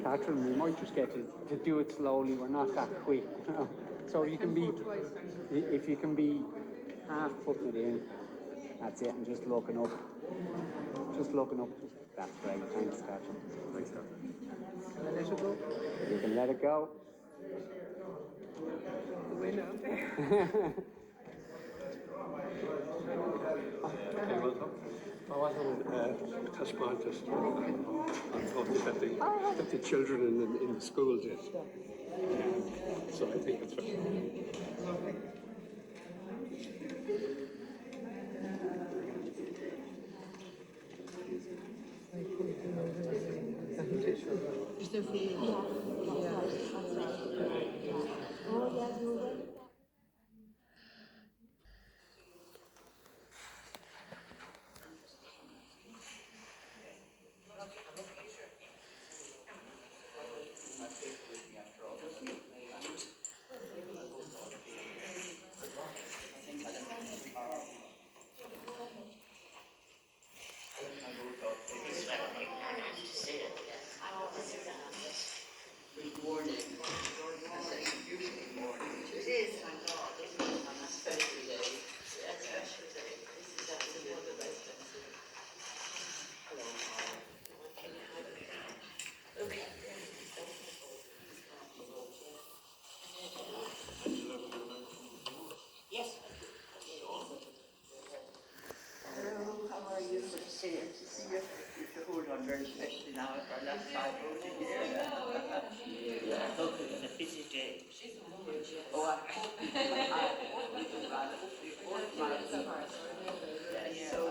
Catherine, we might just get to do it slowly. We're not that quick. So you can be, if you can be half putting it in, that's it, and just looking up. Just looking up. That's great. Thanks, Catherine. Thanks, Catherine. Can I let it go? You can let it go. The winner. I was on a touch point just on talking that the children in the school did. So I think it's right. Is there for you? Yeah. Oh, yeah, you're right. Very especially now at our last time voting here. Yeah, I hope it's a busy day. Oh, so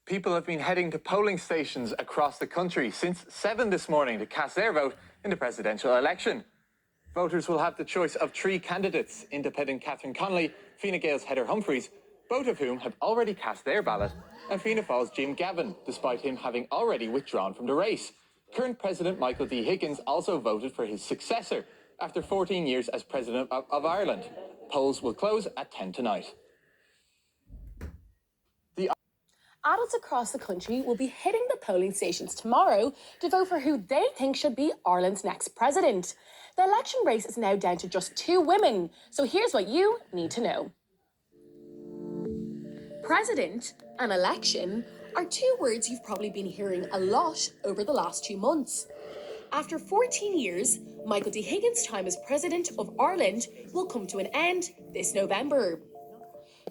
People have been heading to polling stations across the country since 7 this morning to cast their vote in the presidential election. Voters will have the choice of 3 candidates: independent Catherine Connolly, Fianna Gael's Heather Humphreys, both of whom have already cast their ballot, and Fianna Fáil's Jim Gavin, despite him having already withdrawn from the race. Current President Michael D Higgins also voted for his successor after 14 years as President of Ireland. Polls will close at 10 tonight. Adults across the country will be hitting the polling stations tomorrow to vote for who they think should be Ireland's next president. The election race is now down to just 2 women, so here's what you need to know. President and election are 2 words you've probably been hearing a lot over the last 2 months. After 14 years, Michael D Higgins' time as President of Ireland will come to an end this November.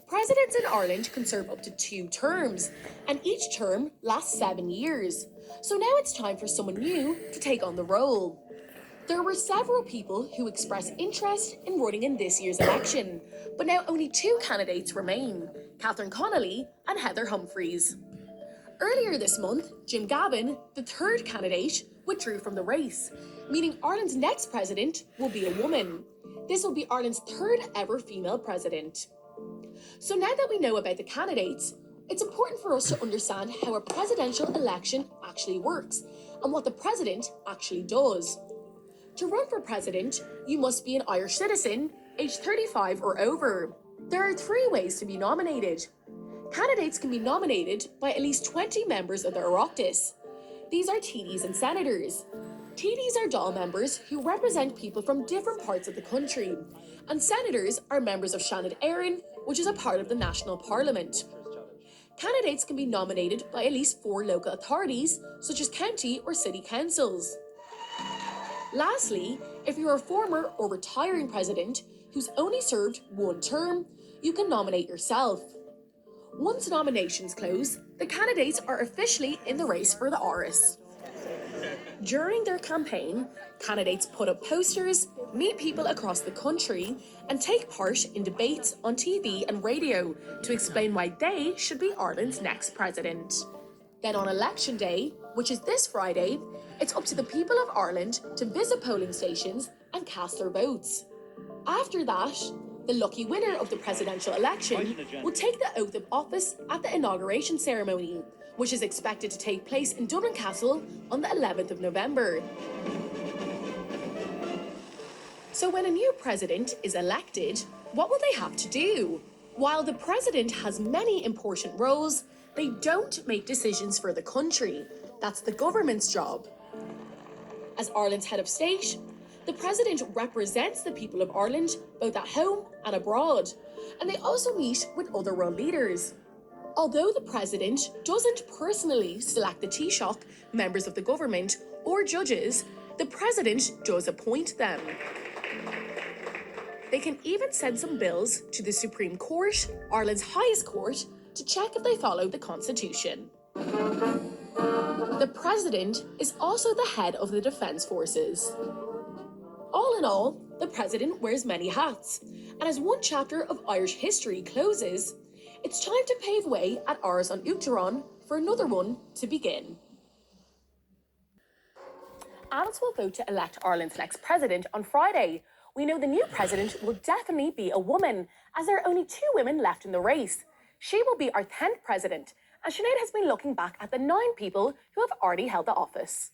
Presidents in Ireland can serve up to 2 terms, and each term lasts 7 years. So now it's time for someone new to take on the role. There were several people who expressed interest in running in this year's election, but now only 2 candidates remain: Catherine Connolly and Heather Humphreys. Earlier this month, Jim Gavin, the 3rd candidate, withdrew from the race, meaning Ireland's next president will be a woman. This will be Ireland's 3rd ever female president. So now that we know about the candidates, it's important for us to understand how a presidential election actually works and what the president actually does. To run for president, you must be an Irish citizen, aged 35 or over. There are 3 ways to be nominated. Candidates can be nominated by at least 20 members of their Oireachtas. These are TDs and senators. TDs are Dáil members who represent people from different parts of the country, and senators are members of Seanad Éireann, which is a part of the National Parliament. Candidates can be nominated by at least 4 local authorities, such as county or city councils. Lastly, if you're a former or retiring president who's only served 1 term, you can nominate yourself. Once nominations close, the candidates are officially in the race for the Áras. During their campaign, candidates put up posters, meet people across the country, and take part in debates on TV and radio to explain why they should be Ireland's next president. Then on election day, which is this Friday, it's up to the people of Ireland to visit polling stations and cast their votes. After that, the lucky winner of the presidential election will take the oath of office at the inauguration ceremony, which is expected to take place in Dublin Castle on the 11th of November. So when a new president is elected, what will they have to do? While the president has many important roles, they don't make decisions for the country. That's the government's job. As Ireland's head of state, the president represents the people of Ireland both at home and abroad, and they also meet with other world leaders. Although the president doesn't personally select the Taoiseach, members of the government, or judges, the president does appoint them. They can even send some bills to the Supreme Court, Ireland's highest court, to check if they follow the Constitution. The president is also the head of the Defence Forces. All in all, the president wears many hats, and as one chapter of Irish history closes, it's time to pave way at Áras an Uachtaráin for another one to begin. Adults will vote to elect Ireland's next president on Friday. We know the new president will definitely be a woman, as there are only 2 women left in the race. She will be our 10th president, and Sinead has been looking back at the 9 people who have already held the office.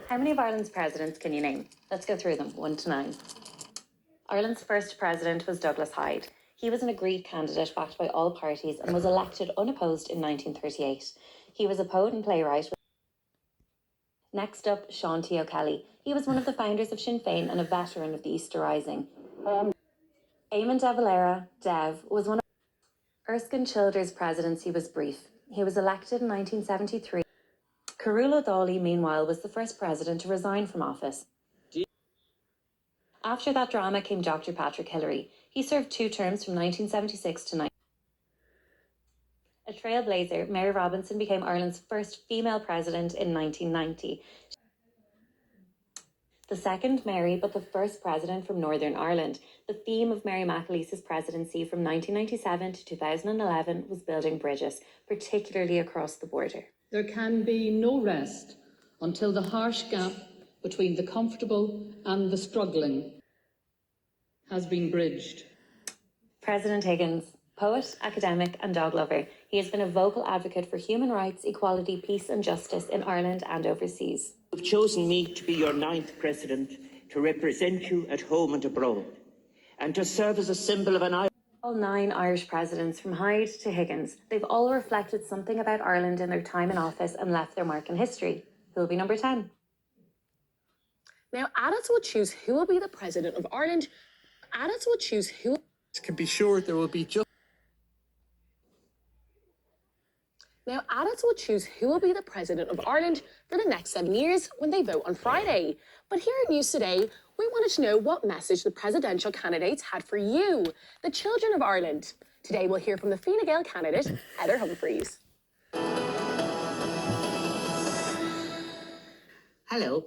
How many of Ireland's presidents can you name? Let's go through them, 1 to 9. Ireland's first president was Douglas Hyde. He was an agreed candidate backed by all parties and was elected unopposed in 1938. He was a poet and playwright. Next up, Sean T. O'Kelly. He was one of the founders of Sinn Féin and a veteran of the Easter Rising. Eamon de Valera, Dev, was one of Erskine Childers' presidency was brief. He was elected in 1973. Carúil O'Dowley, meanwhile, was the first president to resign from office. After that drama came Dr. Patrick Hillary. He served 2 terms from 1976 to 19. A trailblazer, Mary Robinson became Ireland's first female president in 1990. The second Mary, but the first president from Northern Ireland. The theme of Mary McAleese's presidency from 1997 to 2011 was building bridges, particularly across the border. There can be no rest until the harsh gap between the comfortable and the struggling has been bridged. President Higgins, poet, academic and dog lover, he has been a vocal advocate for human rights, equality, peace and justice in Ireland and overseas. You've chosen me to be your 9th president, to represent you at home and abroad, and to serve as a symbol of an Irish. All 9 Irish presidents, from Hyde to Higgins, they've all reflected something about Ireland in their time in office and left their mark in history. Who will be number 10? Now, adults will choose who will be the president of Ireland. Adults will choose who Can be sure there will be just Now, adults will choose who will be the president of Ireland for the next 7 years when they vote on Friday. But here at News Today, we wanted to know what message the presidential candidates had for you, the children of Ireland. Today, we'll hear from the Fine Gael candidate, Heather Humphreys. Hello,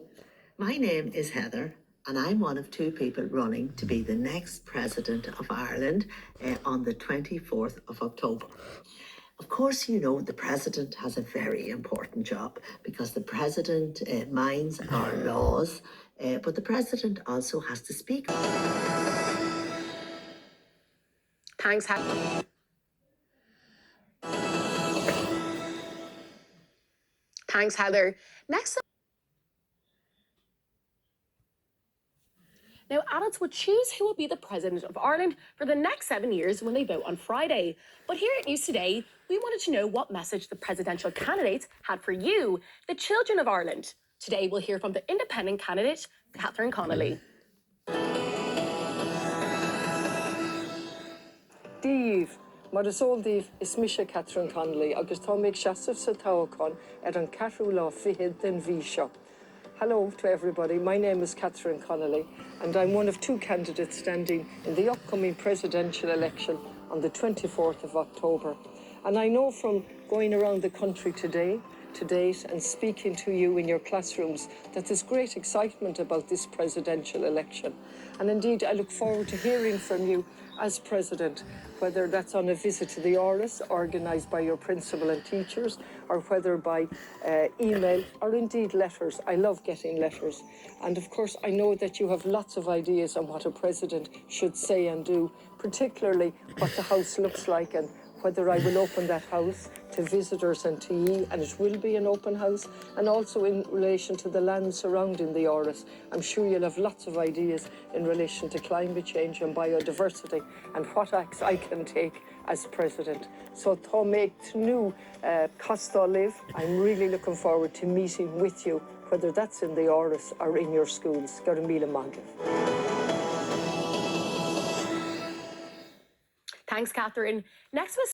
my name is Heather, and I'm one of 2 people running to be the next president of Ireland on the 24th of October. Of course, you know the president has a very important job because the president minds our laws, but the president also has to speak. Thanks, Heather. Thanks, Heather. Next up. Now, adults will choose who will be the president of Ireland for the next 7 years when they vote on Friday. But here at News Today, we wanted to know what message the presidential candidates had for you, the children of Ireland. Today we'll hear from the independent candidate, Catherine Connolly. Díomh, mar is óldíomh is Misha Catherine Connolly, agus tá méid seasamh sa tábhachán an cathrú lá fichead den bhí seo. Hello to everybody, my name is Catherine Connolly and I'm one of two candidates standing in the upcoming presidential election on the 24th of October. And I know from going around the country to date and speaking to you in your classrooms that there's great excitement about this presidential election. And indeed, I look forward to hearing from you as President, whether that's on a visit to the Áras organised by your principal and teachers, or whether by email or indeed letters. I love getting letters. And of course, I know that you have lots of ideas on what a president should say and do, particularly what the House looks like and whether I will open that house to visitors and to ye, and it will be an open house, and also in relation to the land surrounding the Áras. I'm sure you'll have lots of ideas in relation to climate change and biodiversity and what acts I can take as President. So tá méid new Costa live. I'm really looking forward to meeting with you, whether that's in the Áras or in your schools. Go to Míle Maigreamh. Thanks, Catherine. Next was